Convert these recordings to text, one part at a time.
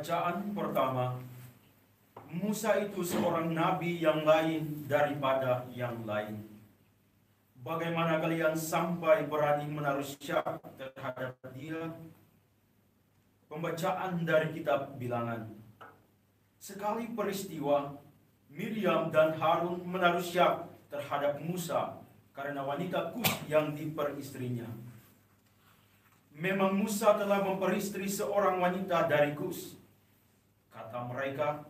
Bacaan pertama, Musa itu seorang nabi yang lain daripada yang lain. Bagaimana kalian sampai berani menaruh syak terhadap dia? Pembacaan dari kitab Bilangan. Sekali peristiwa, Miriam dan Harun menaruh syak terhadap Musa karena wanita Kus yang diperistrinya. Memang Musa telah memperistri seorang wanita dari Kus. Kata mereka,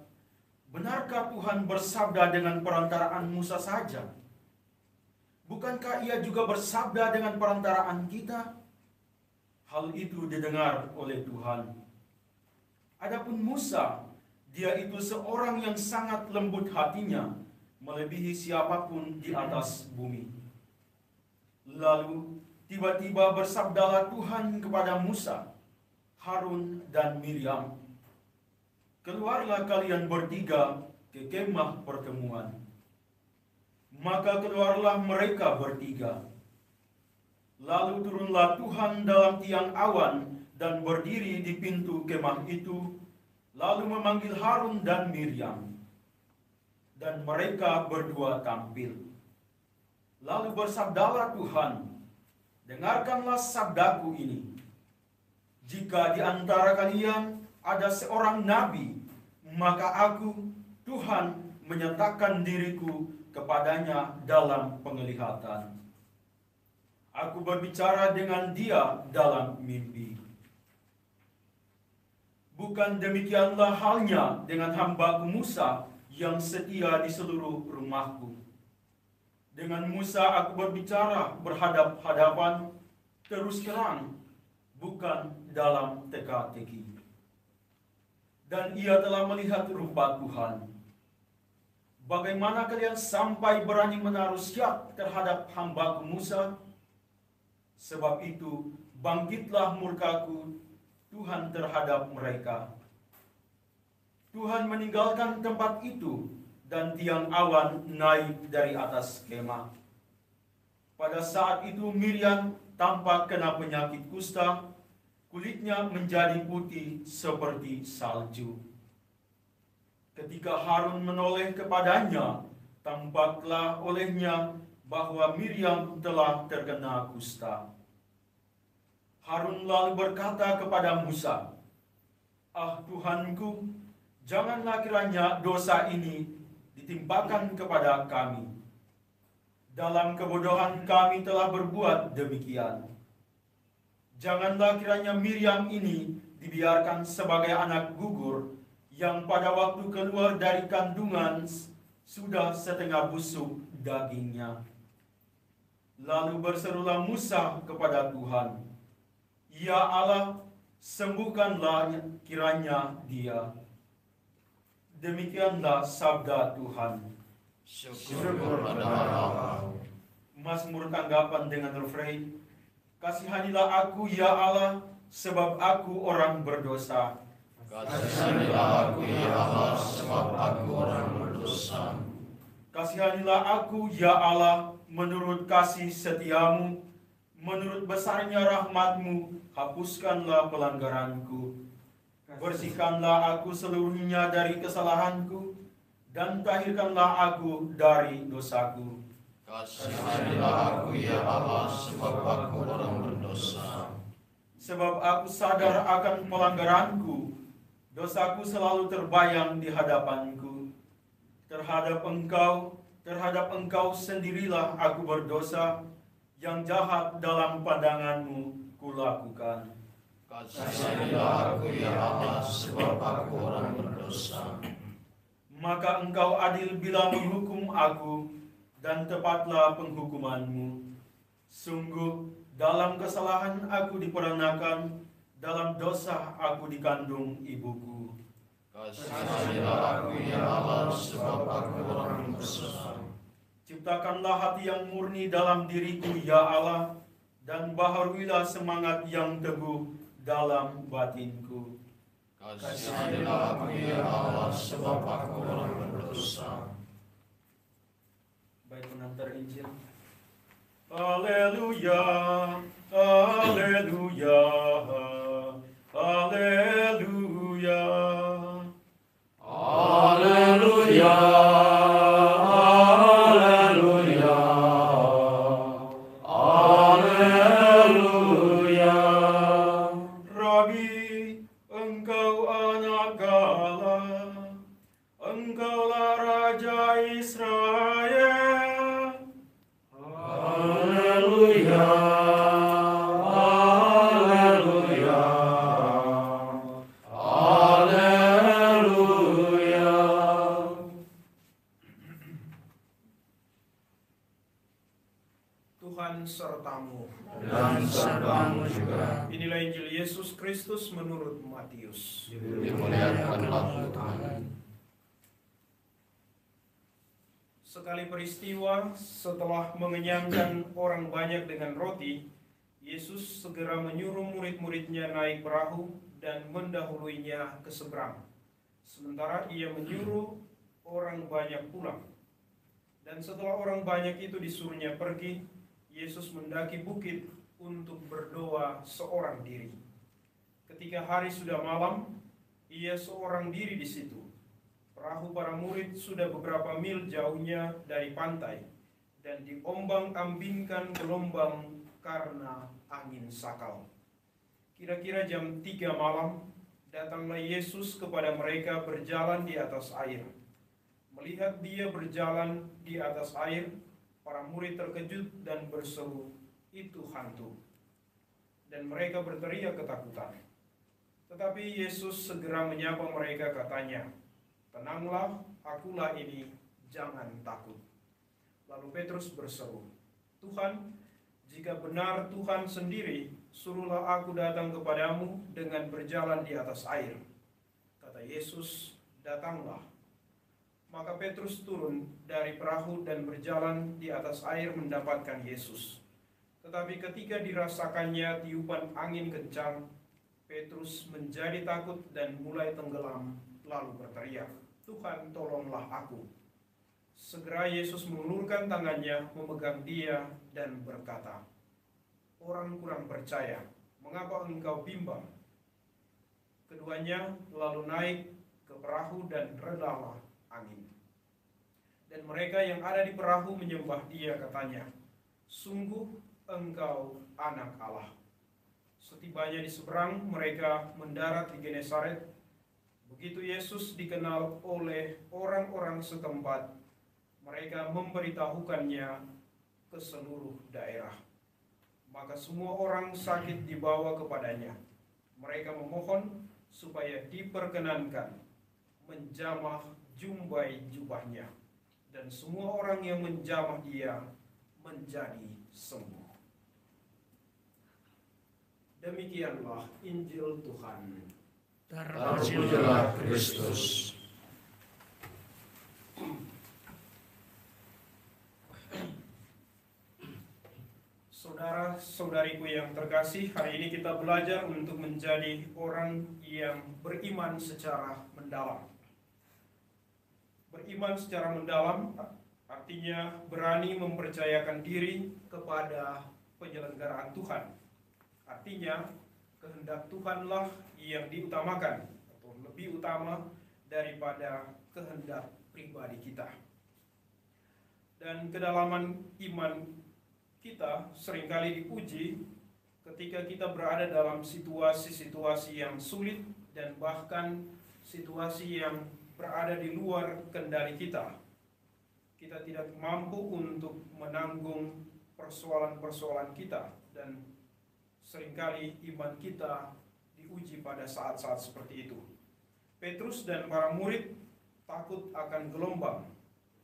benarkah Tuhan bersabda dengan perantaraan Musa saja? Bukankah ia juga bersabda dengan perantaraan kita? Hal itu didengar oleh Tuhan. Adapun Musa, dia itu seorang yang sangat lembut hatinya, melebihi siapapun di atas bumi. Lalu tiba-tiba bersabdalah Tuhan kepada Musa, Harun dan Miriam, keluarlah kalian bertiga ke kemah pertemuan. Maka keluarlah mereka bertiga. Lalu turunlah Tuhan dalam tiang awan dan berdiri di pintu kemah itu, lalu memanggil Harun dan Miriam. Dan mereka berdua tampil. Lalu bersabdalah Tuhan, dengarkanlah sabdaku ini. Jika di antara kalian ada seorang nabi, maka aku, Tuhan, menyatakan diriku kepadanya dalam penglihatan. Aku berbicara dengan dia dalam mimpi. Bukan demikianlah halnya dengan hambaku Musa yang setia di seluruh rumahku. Dengan Musa aku berbicara berhadap-hadapan, terus terang, bukan dalam teka-teki. Dan ia telah melihat rupa Tuhan. Bagaimana kalian sampai berani menaruh syak terhadap hambaku Musa? Sebab itu bangkitlah murkaku Tuhan terhadap mereka. Tuhan meninggalkan tempat itu, dan tiang awan naik dari atas kemah. Pada saat itu Miriam tampak kena penyakit kusta, kulitnya menjadi putih seperti salju. Ketika Harun menoleh kepadanya, tampaklah olehnya bahwa Miriam telah terkena kusta. Harun lalu berkata kepada Musa, "Ah Tuhanku, janganlah kiranya dosa ini ditimpakan kepada kami. Dalam kebodohan kami telah berbuat demikian. Janganlah kiranya Miriam ini dibiarkan sebagai anak gugur, yang pada waktu keluar dari kandungan sudah setengah busuk dagingnya." Lalu berserulah Musa kepada Tuhan, "Ya Allah, sembuhkanlah kiranya dia." Demikianlah sabda Tuhan. Syukur pada Allah. Mazmur tanggapan dengan refrain, "Kasihanilah aku ya Allah, sebab aku orang berdosa." Kasihanilah aku ya Allah, sebab aku orang berdosa. Kasihanilah aku ya Allah, menurut kasih setiamu, menurut besarnya rahmatmu, hapuskanlah pelanggaranku. Bersihkanlah aku seluruhnya dari kesalahanku, dan tahirkanlah aku dari dosaku. Kasihanilah aku ya Allah, sebab aku orang berdosa. Sebab aku sadar akan pelanggaranku, dosaku selalu terbayang di hadapanku. Terhadap engkau sendirilah aku berdosa, yang jahat dalam pandanganmu kulakukan. Kasihanilah aku ya Allah, sebab aku orang berdosa. Maka engkau adil bila menghukum aku, dan tepatlah penghukumanmu. Sungguh, dalam kesalahan aku diperanakan, dalam dosa aku dikandung ibuku. Kasihanilah aku ya Allah, sebab aku orang berdosa. Ciptakanlah hati yang murni dalam diriku, ya Allah, dan baharuilah semangat yang teguh dalam batinku. Kasihanilah aku ya Allah, sebab aku orang berdosa. Baik, pengantar Injil. Haleluya, haleluya, haleluya. Tuhan sertamu. Dan sertamu juga. Inilah Injil Yesus Kristus menurut Matius. Dimuliakanlah Tuhan. Sekali peristiwa, setelah mengenyangkan orang banyak dengan roti, Yesus segera menyuruh murid-muridnya naik perahu dan mendahuluinya ke seberang. Sementara ia menyuruh orang banyak pulang. Dan setelah orang banyak itu disuruhnya pergi, Yesus mendaki bukit untuk berdoa seorang diri. Ketika hari sudah malam, ia seorang diri di situ. Perahu para murid sudah beberapa mil jauhnya dari pantai dan diombang-ambingkan gelombang karena angin sakal. Kira-kira jam 3 malam, datanglah Yesus kepada mereka berjalan di atas air. Melihat dia berjalan di atas air, para murid terkejut dan berseru, "Itu hantu." Dan mereka berteriak ketakutan. Tetapi Yesus segera menyapa mereka, katanya, "Tenanglah, akulah ini, jangan takut." Lalu Petrus berseru, "Tuhan, jika benar Tuhan sendiri, suruhlah aku datang kepadamu dengan berjalan di atas air." Kata Yesus, "Datanglah." Maka Petrus turun dari perahu dan berjalan di atas air mendapatkan Yesus. Tetapi ketika dirasakannya tiupan angin kencang, Petrus menjadi takut dan mulai tenggelam, lalu berteriak, "Tuhan, tolonglah aku." Segera Yesus mengulurkan tangannya, memegang dia dan berkata, "Orang kurang percaya, mengapa engkau bimbang?" Keduanya lalu naik ke perahu dan redalah angin. Dan mereka yang ada di perahu menyembah dia, katanya, "Sungguh engkau anak Allah." Setibanya di seberang, mereka mendarat di Genesaret. Begitu Yesus dikenal oleh orang-orang setempat, mereka memberitahukannya ke seluruh daerah. Maka semua orang sakit dibawa kepadanya. Mereka memohon supaya diperkenankan menjamah jumbai jubahnya. Dan semua orang yang menjamah dia menjadi sembuh. Demikianlah Injil Tuhan. Terpujilah Kristus. Saudara-saudariku yang terkasih, hari ini kita belajar untuk menjadi orang yang beriman secara mendalam. Beriman secara mendalam artinya berani mempercayakan diri kepada penyelenggaraan Tuhan. Artinya kehendak Tuhanlah yang diutamakan atau lebih utama daripada kehendak pribadi kita. Dan kedalaman iman kita seringkali diuji ketika kita berada dalam situasi-situasi yang sulit dan bahkan situasi yang berada di luar kendali kita. Kita tidak mampu untuk menanggung persoalan-persoalan kita dan seringkali iman kita diuji pada saat-saat seperti itu. Petrus dan para murid takut akan gelombang.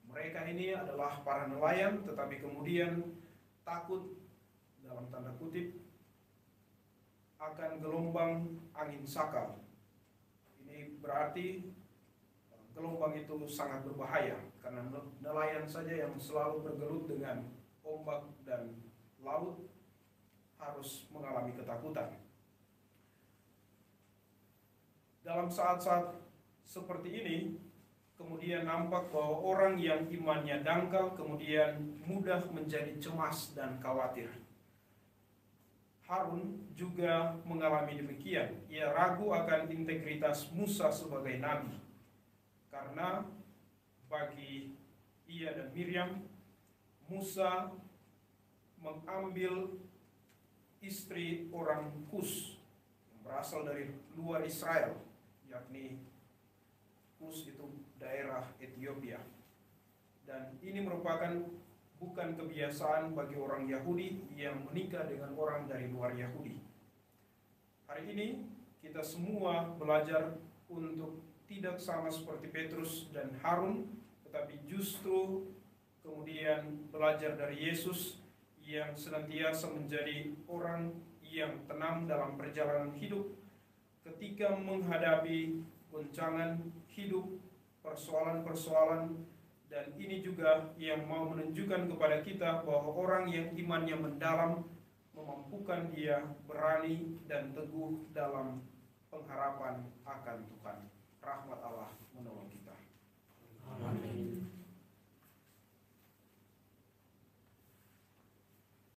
Mereka ini adalah para nelayan, tetapi kemudian takut dalam tanda kutip akan gelombang angin sakal. Ini berarti gelombang itu sangat berbahaya karena nelayan saja yang selalu bergelut dengan ombak dan laut harus mengalami ketakutan. Dalam saat-saat seperti ini, kemudian nampak bahwa orang yang imannya dangkal kemudian mudah menjadi cemas dan khawatir. Harun juga mengalami demikian. Ia ragu akan integritas Musa sebagai nabi. Karena bagi ia dan Miriam, Musa mengambil istri orang Kus yang berasal dari luar Israel, yakni Kus itu daerah Ethiopia. Dan ini merupakan bukan kebiasaan bagi orang Yahudi yang menikah dengan orang dari luar Yahudi. Hari ini kita semua belajar untuk tidak sama seperti Petrus dan Harun, tetapi justru kemudian belajar dari Yesus yang senantiasa menjadi orang yang tenang dalam perjalanan hidup ketika menghadapi goncangan hidup, persoalan-persoalan, dan ini juga yang mau menunjukkan kepada kita bahwa orang yang imannya mendalam memampukan dia berani dan teguh dalam pengharapan akan Tuhan. Rahmat Allah menolong kita.